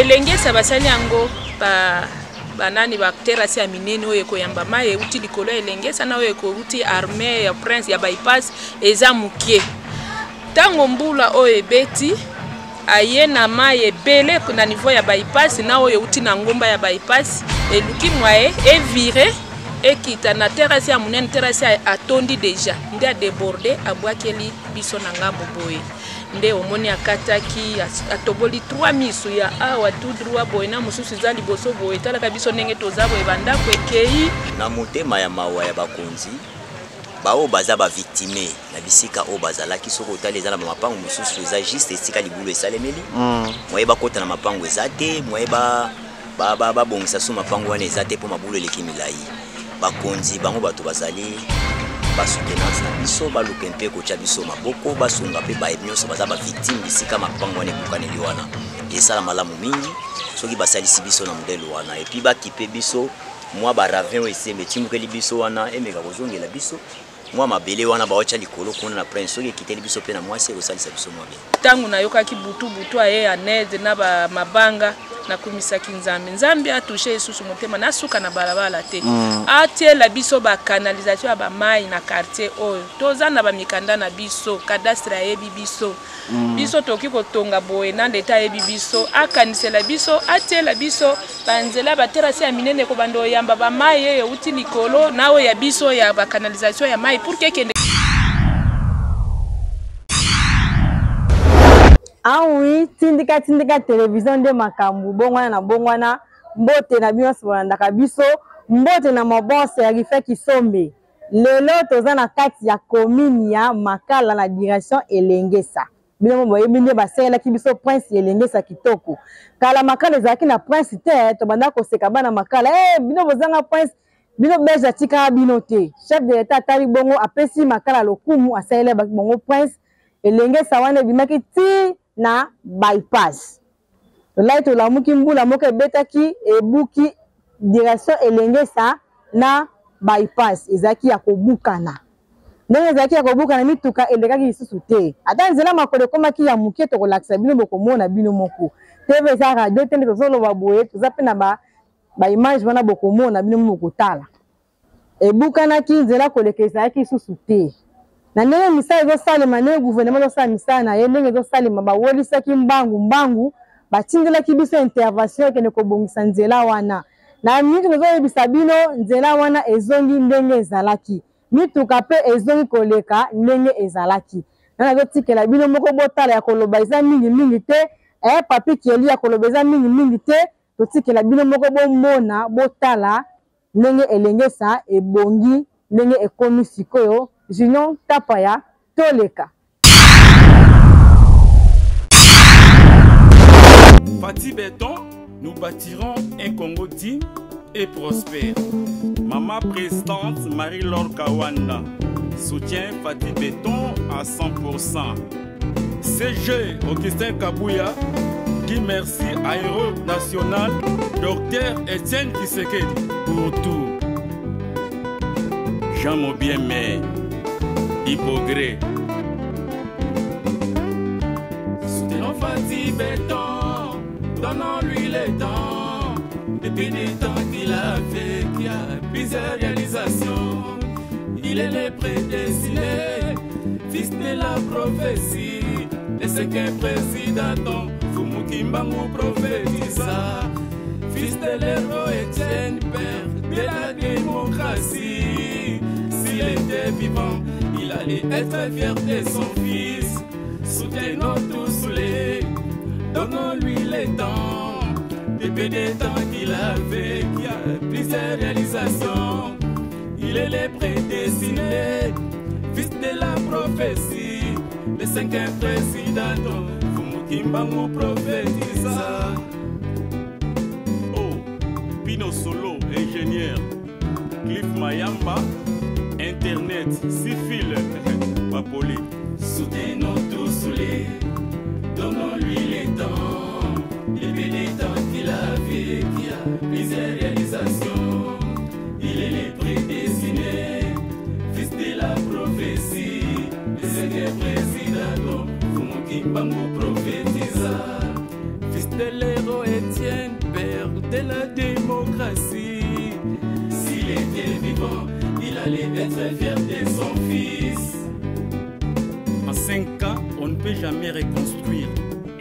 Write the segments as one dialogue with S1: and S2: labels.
S1: Elengesa basali yango banani ba terasi ya minene oyo koyamba mai uti likolo elengesa na oyo ko uti armée ya prince ya bypass eza mukie. Tango mbula oyo ebeti aye na mai ebele na niveau ya bypass na oyo uti na ngomba ya bypass eluki mwae evire ekita na terasi ya munene terasi atondi deja nde a déborder abwakeli biso na ngambo boye nde omoni akataki atoboli 3 misu ya awa tout droit boye na mususu za liboso boye talaka biso ndenge tozabo ebanda kwekei
S2: na motema ya mawa ya bakonzi bao baza ba victime na bisika o bazalaki soko taleza na mapango mususu za juste esika libulu esalemeli moyeba kota na mapango ezate moyeba ba bongisa su mapango wana ezate po mabulu lekimilai bakonzi bango bato bazali basoutenance na biso baluka mpe kocha biso maboko basunga pe ba nyonso baza ba victime bisika mapango wanaekukaneli wana esala malamu mingi soki basalisi biso na modelo wana et puis bakipe biso mwa ba ravin o esembe timukeli biso wana emeka kozongela biso mwa mabele wana baocha likolo kuna na prince soki ekiteli biso pe na mwasi kosalisa biso mwa bien
S1: tangu nayokaki butu aye anede na ba mabanga na kumisaki nzambe atushe isusu motema nasuka na balabala te atiela biso ba canalisation ya ba mai na quartier oyo toza na ba mikanda na biso cadastre yebi biso biso toki kotonga boye na ndeta yebi biso akanisela biso atiela biso banzela ba terasi ya minene ko bando yamba ba mai ye uti likolo nawo ya biso ya ba canalisation ya mai pour que kende
S3: oui, tindika télévision de makambu bongwana na bongwana mbote na bino ndaka biso mbote na mabonse ya rife kisombe lelo toza na kati ya commune ya Makala na direction Elengesa bino boye binde basela ki biso prince Elengesa kitoko kala Makala ezaki na prince te to banda ko seka bana Makala bino bozanga prince bino beja tika bino te chef de l'état tali bongo apesi Makala lokumu asele bongo prince Elengesa wana bimaki ti na bypass. Laito la muki mbula moke betaki ebuki direction Elengesa na bypass ezaki ya kobukana. Ndenge ezaki ya kobukana mituka elekaki isusu te. Ata nzela makolo komaki ya muke to kolakisa bino bokomona bino moko. TV za radio tende tozolo baboye tozape na ba image wana bokomona bino moko tala. Ebukana ki nzela kolekesa yaki isusu te. Na ndenge misala ezosalema ndenge gouvernement ezosala misala na ye ndenge ezosalema bawolisaki mbangu batindelaki biso intervention ekende kobongisa nzela wana na mingi tozoyebisa bino nzela wana ezongi ndenge ezalaki mituka pe ezongi koleka ndenge ezalaki nana ezotikela bino moko botala ya koloba eza mingi te papi kieli ya koloba eza mingi te totikela bino moko bomona botala ndenge Elengesa ebongi ndenge ekomi sikoyo Junior Tapaya Toleka.
S4: Fati Béton, nous bâtirons un Congo digne et prospère. Maman présidente Marie-Laure Kawanda soutient Fati Béton à 100%. CG Augustin Kabouya, Guy Merci Aéro National, Dr Etienne Kisekedi pour tout. Jean Mobiemé, Hypogré. Soutenons Fati Béton, donnons-lui le temps. Depuis le temps qu'il a fait, qu'il a plusieurs réalisations. Il est le prédestiné, fils de la prophétie. Et c'est qu'un président, Fumukimbangu prophétisa. Fils de l'héros Etienne, père de la démocratie. S'il était vivant, il allait être fier de son fils. Soutenons tous les, donnons-lui le temps. Depuis des temps qu'il avait, qui a plusieurs réalisations. Il est le prédestiné, fils de la prophétie. Le 5e président, Fumukimbangu prophétisa. Oh, Pino Solo, ingénieur. Cliff Mayamba, Internet, Sifil, Papoli. Soutenons tous les, donnons-lui les temps. Depuis les temps qu'il a fait, qui a plusieurs réalisations. Il est le prédestiné, fils de la prophétie. Le 5e président, Fumukimbangu prophétisa. Fils de l'héros de la démocratie. S'il était vivant, il allait être fier de son fils.
S5: En 5 ans, on ne peut jamais reconstruire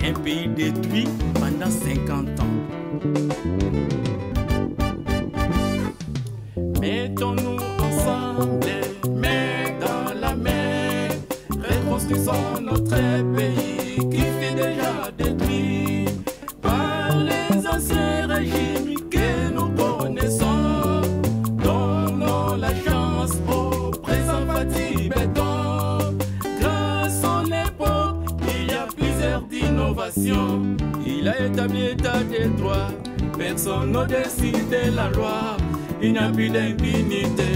S5: un pays détruit pendant 50 ans.
S4: Mettons-nous ensemble, main dans la main, reconstruisons notre pays qui fut déjà détruit par les anciens régimes que nous connaissons. Donnons la chance au présent Fatih Béton. Grâce à son époque, il y a plusieurs innovations. Il a établi l'état des droits, personne au-dessus de la loi. Il n'y a plus d'impunité,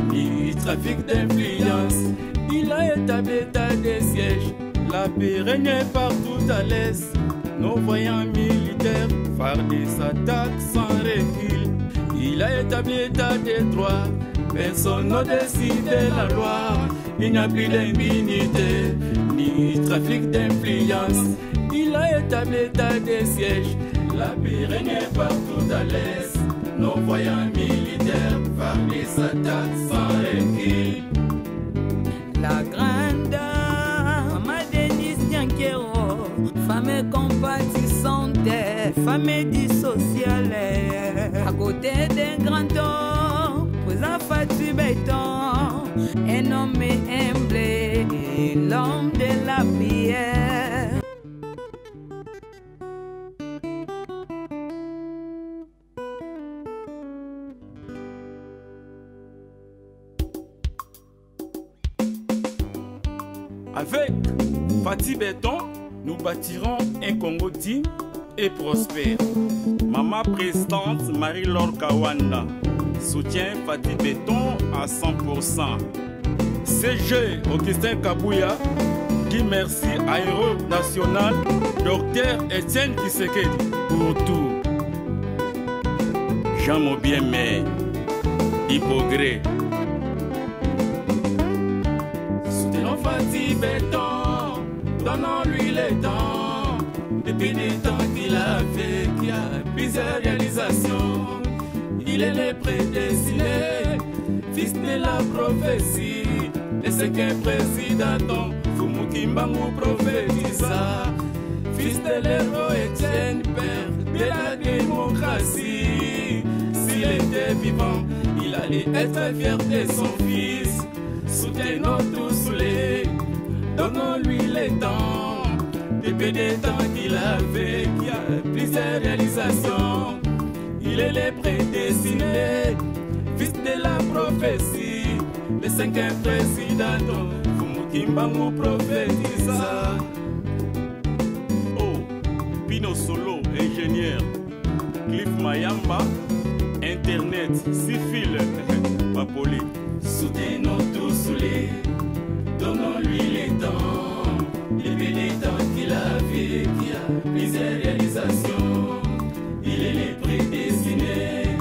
S4: ni trafic d'influence. Il a établi l'état des sièges.
S5: La paix régnait partout à l'est. Nos voyants militaires fardaient s'attaquent sans recul.
S4: Il a établi l'état des droits, personne au-dessus de la loi. Il n'y a plus d'impunité, ni trafic d'influence. Il a établi l'état des sièges. La paix régnait partout à l'est. Nos voyants militaires fardaient s'attaquent sans recul.
S6: La grande dame, Maman Denise Nyankero, femme compatissante, femme dissociale, à côté d'un grand homme, présent Fatih Béton, un homme humble, l'homme de la prière.
S5: Avec Fatih Béton, nous bâtirons un Congo digne et prospère. Maman présidente Marie-Laure Kawanda soutient Fatih Béton à 100%. CG Augustin Kabouya dit merci à Héros National Dr Etienne Tshisekedi pour tout. Jean Mobiemé, Hypogré.
S4: Fatih Béton, donnons-lui le temps. Depuis le temps qu'il a fait, qu'il y a plusieurs réalisations. Il est le prédestiné, fils de la prophétie. Et c'est qu'un président, Fumukimbangu prophétisa. Fils de l'héros Etienne, père de la démocratie. S'il était vivant, il allait être fier de son fils. Soutenons tous les, donnons-lui le temps. Depuis des temps qu'il a fait, qu'il y a plusieurs réalisations. Il est le prédestiné, fils de la prophétie. Le 5e président, Fumukimbangu prophétisa.
S5: Oh, Pino Solo, ingénieur. Cliff Mayamba, Internet, Sifil, Papoli.
S4: Soutenons tous les, donnons-lui les temps. Depuis les temps qu'il a fait, qu'il y a plusieurs réalisations. Il est le prédestiné,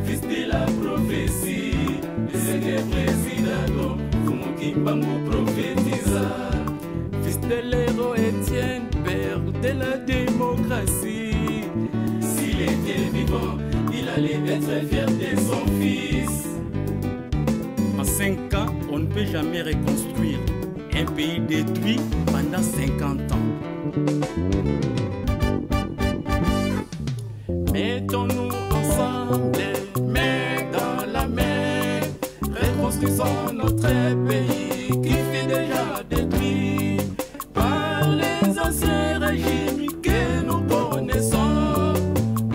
S4: fils de la prophétie. Le 5e président, Fumukimbangu prophétisa. Fils de l'héros Etienne, père de la démocratie. S'il était vivant, il allait être fier de son fils.
S5: En 5 ans, on ne peut jamais reconstruire un pays détruit pendant 50 ans.
S4: Mettons-nous ensemble, main dans la main, reconstruisons notre pays qui fut déjà détruit par les anciens régimes que nous connaissons.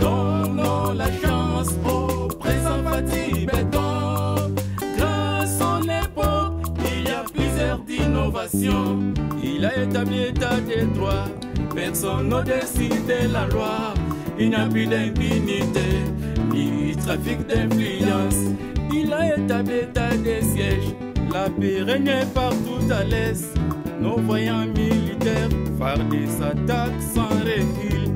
S4: Donnons la chance au présent Fatih Béton. Grâce à son époque, il y a plusieurs innovations. Il a établi l'état des droits, personne au-dessus de la loi. Il n'y a plus d'impunité, ni trafic d'influence. Il a établi l'état des sièges.
S5: La paix régnait partout à l'est. Nos voyants militaires fardaient s'attaquent sans recul.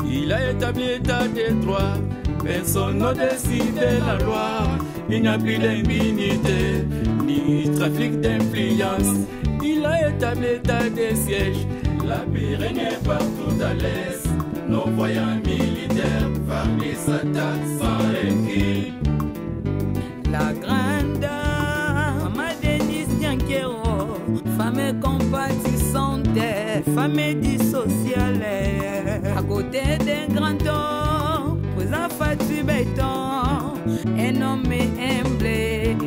S4: Il a établi l'état des droits, personne au-dessus de la loi. Il n'y a plus d'impunité, ni trafic d'influence. Il a établi l'état des sièges. La paix régnait partout à l'est. Nos voyants militaires parmi sa tête sans recul.
S6: La grande Maman Denise Dianquero, femme compatissante, femme dissociale, à côté d'un grand homme, présent Fatou Béton, un homme humble,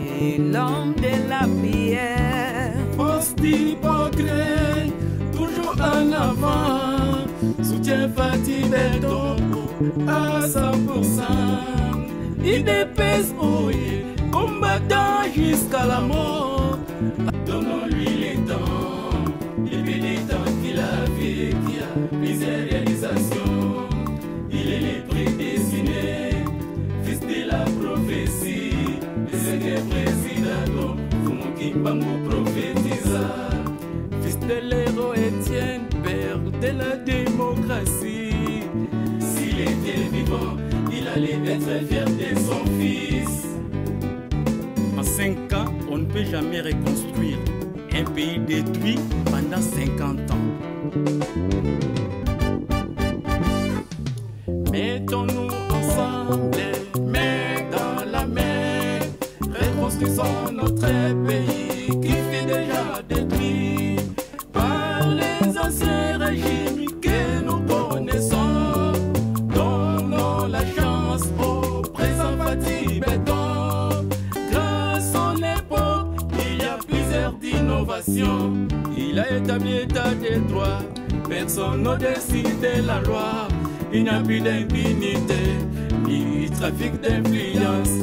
S6: l'homme de la prière.
S4: Post-hypocrite, toujours en avant, soutien Fatou Béton à 100%. Il dépèse, combattant jusqu'à la mort. Donnons-lui les temps, depuis les temps qu'il a vécu, plusieurs réalisations. Il est le prédestiné, fils de la prophétie. Le secret président, Fumuki Bango prophétisa. Fils de l'héros Étienne, père de la démocratie. S'il était vivant, il allait être fier de son fils.
S5: En 5 ans, on ne peut jamais reconstruire un pays détruit pendant 50 ans.
S4: Mettons-nous ensemble, main dans la main, reconstruisons notre pays qui fut déjà détruit par les anciens régimes que nous connaissons. Donnons la chance au présent Fatou Béton. Grâce à son époque, il y a plusieurs innovations. Il a établi l'état des droits, personne au-dessus de la loi. Il n'y a plus d'impunité, ni trafic d'influence.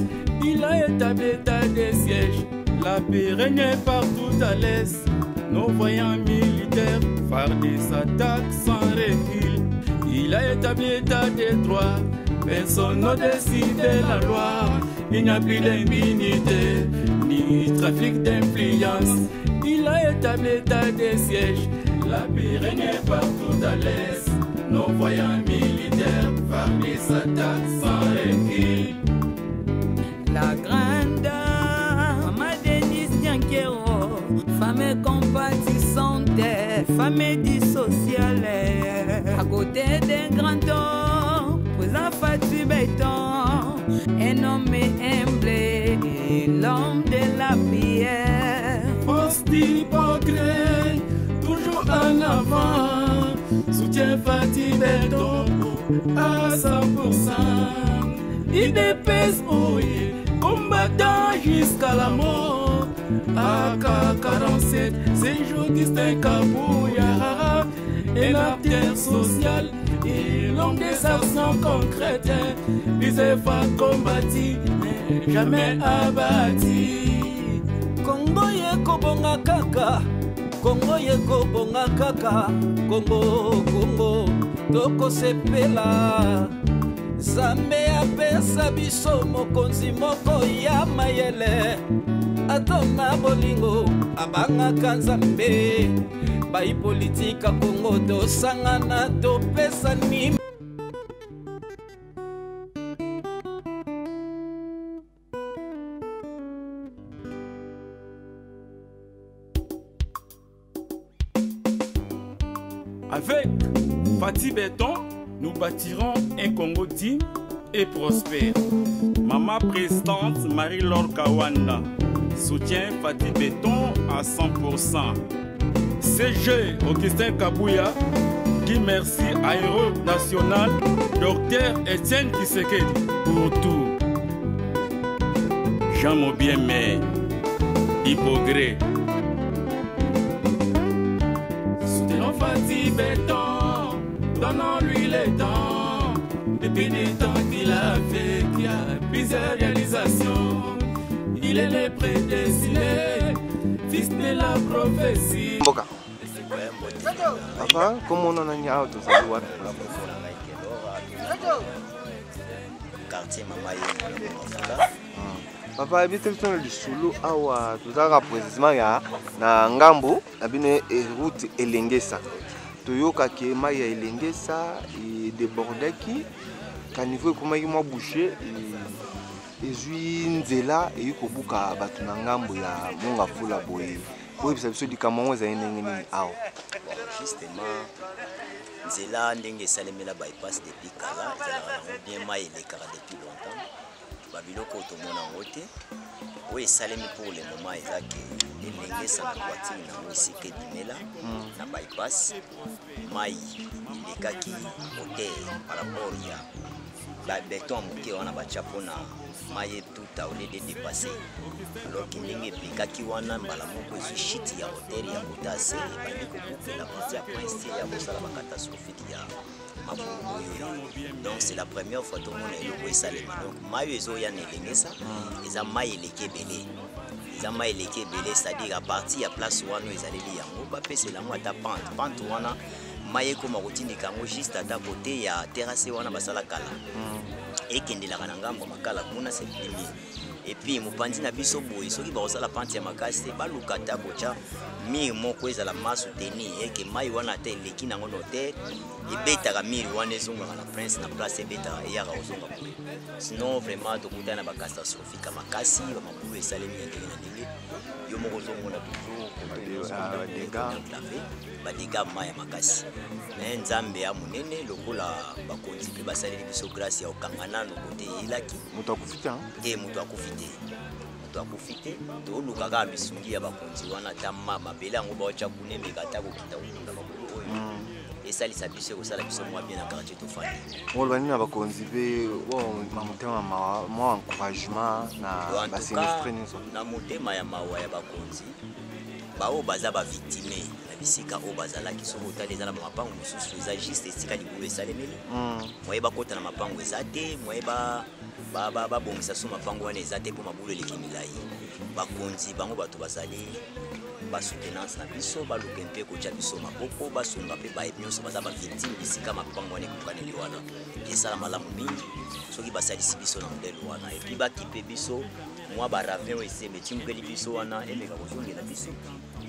S4: Il a établi l'état des sièges.
S5: La paix règne partout à l'est. Nos voyants militaires fardés s'attaquent sans recul.
S4: Il a établi l'état des droits, personne au-dessus de la loi. Il n'y a plus d'impunité, ni trafic d'influence. Il a établi l'état des sièges. La paix règne partout à l'est. Nos voyants militaires fardés s'attaquent sans recul.
S6: La grande Maman Denise Dianquero, femme compatissante, femme dissociale, à côté d'un grand homme, présent Fatou Béton, un homme humble, l'homme de la prière.
S4: Post-hypocrite, toujours en avant, soutien Fatou Béton à 100%. Il dépèse, combattant jusqu'à la mort. AK-47, c'est Augustin Kabouya, un acteur social et l'homme des actions concrètes. Les efforts combattus, mais jamais abattus.
S7: Congo yeko bonga kaka, Congo yeko bonga kaka, Congo, Congo, toko sepela. Zambe apesa biso mokonzi moko ya mayele. Atona bolingo abangaka Nzambe. Bai politika Congo tosangana topesa nima.
S5: Avec Fatou Béton, nous bâtirons un Congo digne et prospère. Maman présidente Marie-Laure Kawanda soutient Fatou Béton à 100%. CG Augustin Kabouya dit merci à Héros National Dr Étienne Tshisekedi pour tout. Jean Mobiemé, Hypogré.
S4: Soutenons Fatou Béton, donnons-lui le temps. Depuis les temps qu'il a fait, qu'il y a plusieurs réalisations. Il est le prédestiné, fils de la prophétie.
S8: Mboka. Papa, comment on a nié auto ça doit.
S2: Quartier Mama Yé.
S8: Papa, habite sur le solo awa tozaka précisément ya na ngambo na bine route elengesa. Toyoka ke mai ya elengesa et débordaki ka niveau komaki mwa boucher ezui nzela e kobuka batu na ngambo ya monga fula boye Oui, ça veut dire que vous avez
S2: justement, nzela ndenge salemela bypass depuis kala, bien mai les cara depuis longtemps. Babiloko otomona ngote. Oui, salemi pour le moment ezaki elenge sana voiture na musike dimela na bypass mai ilekaki hotel par rapport ya ba béton moke wana ba chapona mai tout au lieu de dépasser alors kindenge epekaki wana mbala moko ezo shit ya hotel ya kotase ebandi kobuke la partie ya prince ya kosala ba catastrophique ya donc c'est la première fois tout le monde est le salemi donc mai ezo ya nelengesa eza mai eleke belé Zama eleke belé, c'est-à-dire à partir à place où nous allons lire yango ba pese la mo ta pente wana maye ko makotindi kango juste à ta côté ya terrasse wana basala kala et kendela kana ngambo makala kuna c'est fini et puis mopandi na biso boye soki ba osala pente ya makasi ba lukata bocha mi moko ezala masu teni et que mai wana te eleki nango noter et beta miri wana ezonga na prince na place beta ya ka ozonga boye sinon vraiment to kutana ba catastrophique makasi ba makulu esalemi ya ndenge yo moko zongona toujours ba dégâts maya makasi mais nzambe ya munene lokola bakonzi pe basaleli biso grâce ya okangana no côté ilaki
S8: muto akufita
S2: te muto akufite to akufite to lukaka bisungi ya bakonzi wana tamma mabele yango baocha kunemeka ta kokita ukunda bakulu oyo esalisa biso kosala biso mwa bien na quartier to fani
S8: olwani na bakonzi pe mamutema mwa encouragement na basinistre niso
S2: na mutema ya mawa ya bakonzi bao baza ba victime na bisika o bazalaki soko taleza na mapango mususu eza juste esika libulu esalemeli moyeba kota na mapango eza te moyeba ba bongisa so mapango wana eza te po mabulu eleki milai bakonzi bango bato bazali ba soutenance na biso ba luka mpe kocha biso maboko basunga pe ba nyonso baza ba victime bisika mapango wana ekokaneli wana esala malamu mingi soki basalisi biso na modele wana epi bakipe biso mwa baravin oyo ese betimukeli biso wana emeka kozongela biso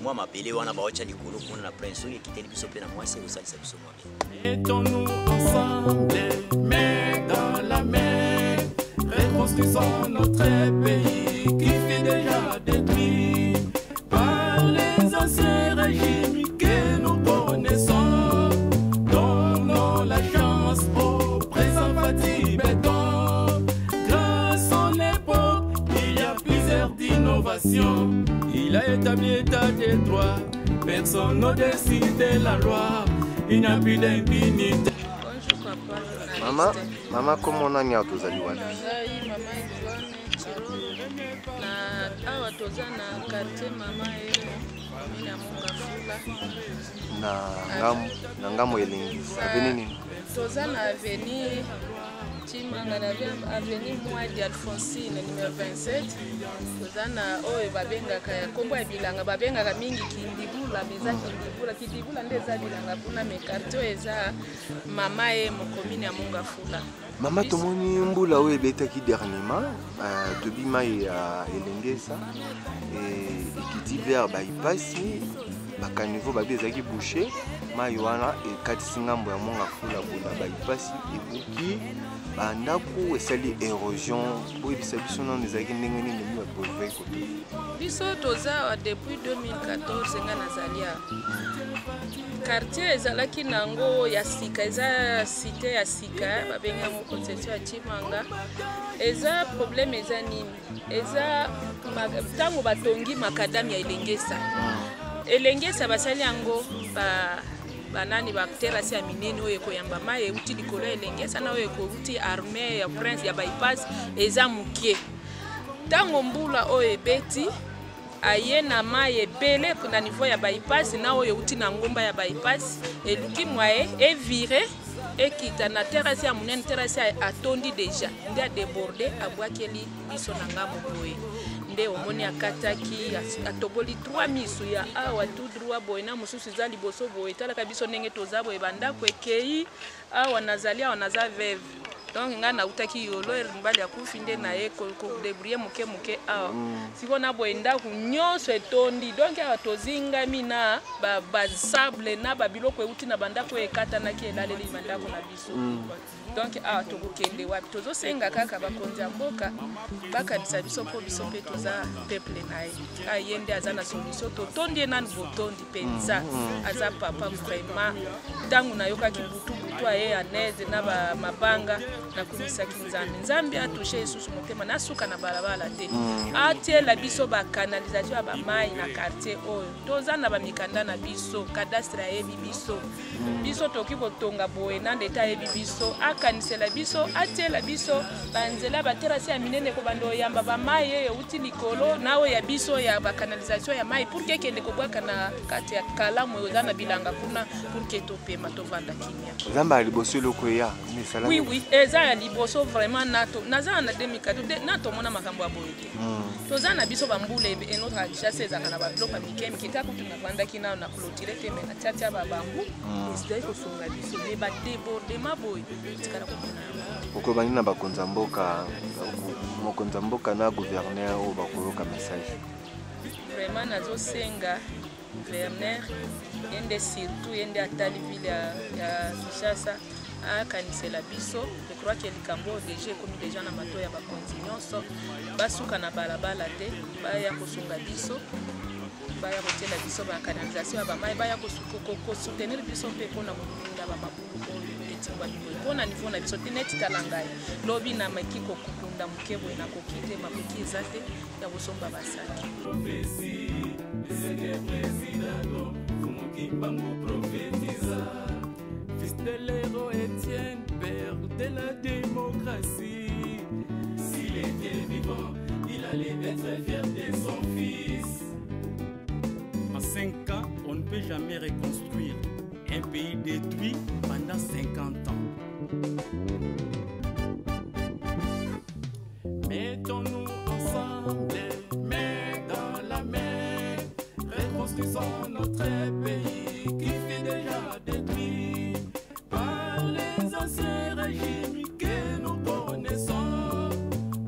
S2: mwa mabele wana baocha likolo mpona na prince soki ekiteli biso mpe na mwasi ekosalisa biso mwa bien.
S5: Mettons-nous ensemble, main dans la main, reconstruisons notre pays qui fut déjà détruit par les anciens régimes que nous connaissons. Donnons la chance au présent Fatih Béton. Grâce à l'époque, il y a plusieurs d'innovations. Il a établi l'état des droits, personne n'a décidé la loi. Il n'y a plus d'impunité.
S1: Bonjour papa.
S8: Maman, comment on a mis à tous les jours?
S1: Awa toza na quartier mama ina munga fula
S8: na ngamo elengi avenue
S1: toza na avenue Chimanga na avenue Mwadi Alphonsine numéro 27 toza na oyo babengaka ya kombo ya bilanga babengaka mingi kindibula beza kindibula ndeza bilanga kuna me quartier eza mama mokomine ya munga fula.
S8: Mama tomoni mbula oyo ebetaki dernièrement tobi mai ya elengesa ekiti vers baipasi bakaniveau babi ezalaki bouché mai wana ekatisi ngambo ya monga fula bona baipasi ebuki bandako esali érosion boyebisa biso nano ezalaki ndenge nini baprove kote
S1: biso toza depuis 2014 nga nazalia quartier ezalaki nango ya sika eza cité ya sika babenga ngo concession ya Chimanga eza problème eza nini eza tango batongi makadami ya elengesa basali yango banani ba terrasse ya minene oyo ekoyamba mai euti likolo elengesa na oyo ekouti armée ya prince ya bypass eza mukie tango mbula oyo ebeti aye na mai ebele na niveau ya bypass na oyo euti na ngomba ya bypass eluki mwaye evire ekita na terrasse ya munene terrasse atondi déjà nde a débordé abwakeli biso na ngambo boye nde omoni akataki atoboli 3 misu ya awa tout droit boye na mosusu eza liboso boye talaka biso ndenge toza boye bandako ekei awa nazali awa naza veve donc nga na utaki yolo mbali ya kufinde na ye ko débrouiller muke awa sikona boenda ku nyonso etondi donc ya tozinga mina ba sable na ba biloko euti na bandako ekata na ki elaleli bandako na biso donc awa tokokende wapi tozosenga kaka bakonzi ya mboka bakanisa biso po biso mpe toza peuple na ye ayende aza na solution totondi nani botondi penza aza papa vraiment ntango nayokaki butu aye aneze na mabanga na kumisaki nzambe atushe isusu motema nasuka na balabala te atiela biso ba canalisation ba mai na quartier oyo toza na ba mikanda na biso cadastre yebi biso toki kotonga boye na ndeta yebi biso akanisela biso atiela biso banzela baterasi ya minene ko bando yamba ba mai ye uti likolo nawe ya biso ya ba canalisation ya mai pour que kende ko bwaka na kati ya kalamu oza na bilanga kuna pour que topema tovanda kimia
S8: liboso loko ya misala
S1: oui eza ya liboso vraiment naza na 2014 nato mona makambo ya boyete toza na biso bambule et notre chasse za kana ba bloka mikemi kita kutuna kwanda kina na clôturer te mena tata ba bambu isdai ko songa biso ne ba déborder maboy tikara ko kuna
S8: uko bani na bakonza mboka na gouverneur o bakoloka message
S1: vraiment nazo senga gouverneur yende surtout yende atali ville ya Kinshasa akanisela biso je crois que likambo déjà comme déjà na mato ya bakonzi nyonso basuka na balabala te baya kosunga biso baya kotela biso ba canalisation ya bamai baya ko soutenir biso pe pona kolinda ba mabuko etingwa bibo pona niveau na biso tineti talangai lobi na makiko kukunda mukebo na kokite mabuki ezate ya bosomba basaki
S4: fils de l'héros Étienne, père de la démocratie. S'il était vivant, il allait être fier de son fils.
S5: En 5 ans, on ne peut jamais reconstruire un pays détruit pendant 50 ans.
S4: Mettons-nous ensemble, main dans la main, reconstruisons notre pays qui fut déjà détruit par les anciens régimes que nous connaissons.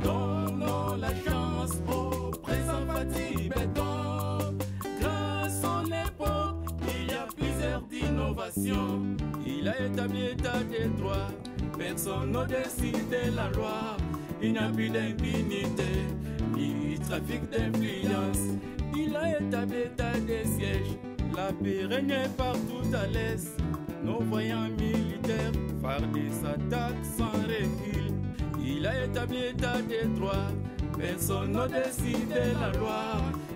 S4: Donnons la chance au présent Fatih Béton. Grâce à son époque, il y a plusieurs innovations. Il a établi l'état des droits, personne n'au-dessus de la loi. Il n'y a plus d'impunité, ni trafic d'influence. Il a établi l'état des sièges, la paix régnait partout à l'est. Nos voyants militaires fardaient sa attaque sans recul. Il a établi l'état des droits, personne n'au-dessus de la loi.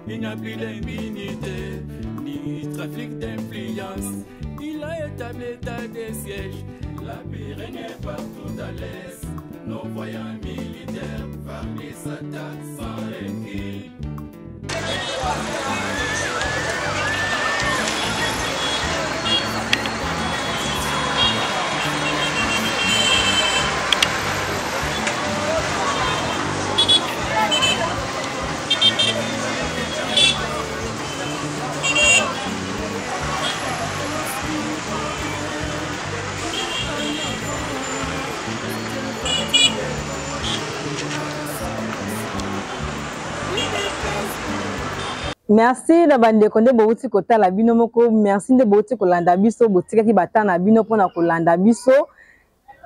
S4: Il n'y a plus d'impunité, ni trafic d'influence. Il a établi l'état des sièges, la paix régnait partout à l'est. Nos voyants militaires fardaient sa attaque sans recul.
S3: Merci na bandeko nde bouti kotala bino moko, merci nde bouti kolanda biso botika ki batana bino pona kolanda biso.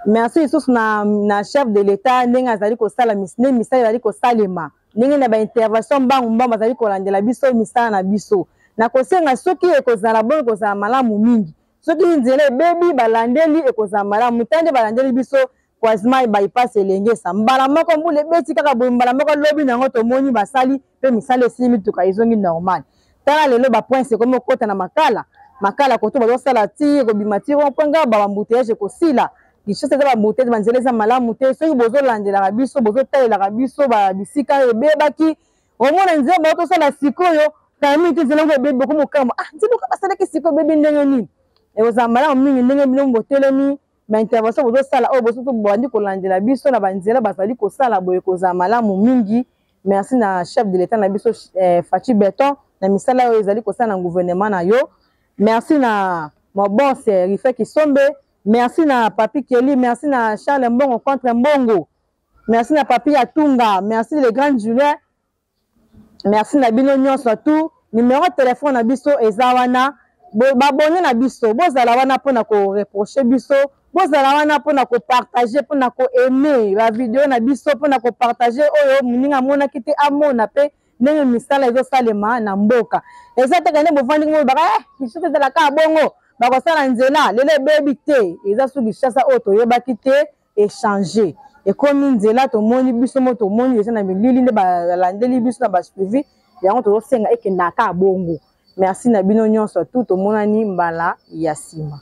S3: Merci isusu na chef de l'état ndenge azali kosala misala azali kosalema ndenge na ba intervention mbamba azali kolandela biso misala na biso na kosenga soki ekozala bon kozala malamu mingi soki nzela bebi balandeli ekozala malamu tande balandeli biso kwazima bypass elengesa mbala moko mbule beti kaka boye mbala moko lobi nango tomoni basali pe misala esili mituka ezongi normal tala lelo ba prince komo kota na makala koto bazosala ti kobima ti ronga ba mbuteyage kosila Gishose za bambutezi banzeleza malamu te soki bozolandela biso bozotalela biso ba bisika ebebaki omona nzembo botosala sikoyo kami te zelongo ebebe ko mokamba nzembo ka basalaki sikoyo bebe ndenge nini ekozala malamu mingi ndenge bino botelemi ba intervention bozosala oyo bosoto bandi kolandela biso na banzela bazali kosala boye kozala malamu mingi. Merci na chef de l'état na biso Fatih Béton na misala oyo ezali kosala na gouvernement na yo. Merci na mon boss Rifé Kisombe merci na papi Kelly, merci na Charles Mbongo contre Mbongo, merci na papi Atunga, merci les grands Julien, merci na bino nyonso tout. Numéro de téléphone na biso ezawana, babonné na biso, bozala wana pona ko reprocher biso, bozala wana pona ko partager, pona ko aimer la vidéo na biso, pona ko partager oyo muninga mona kite amona pe ndenge misala ezo salema na mboka. Eza te kane bovandi mo baka kishute de la ka bongo, bako sala nzela, lele baby te, eza su gishasa oto yebaki te échanger. Et comme nzela to moni biso mo to moni eza na bilili nde ba landeli biso na ba suivi. Yango tozosenga eke ndaka bongo. Merci na bino nyonso tout omonani mbala ya sima.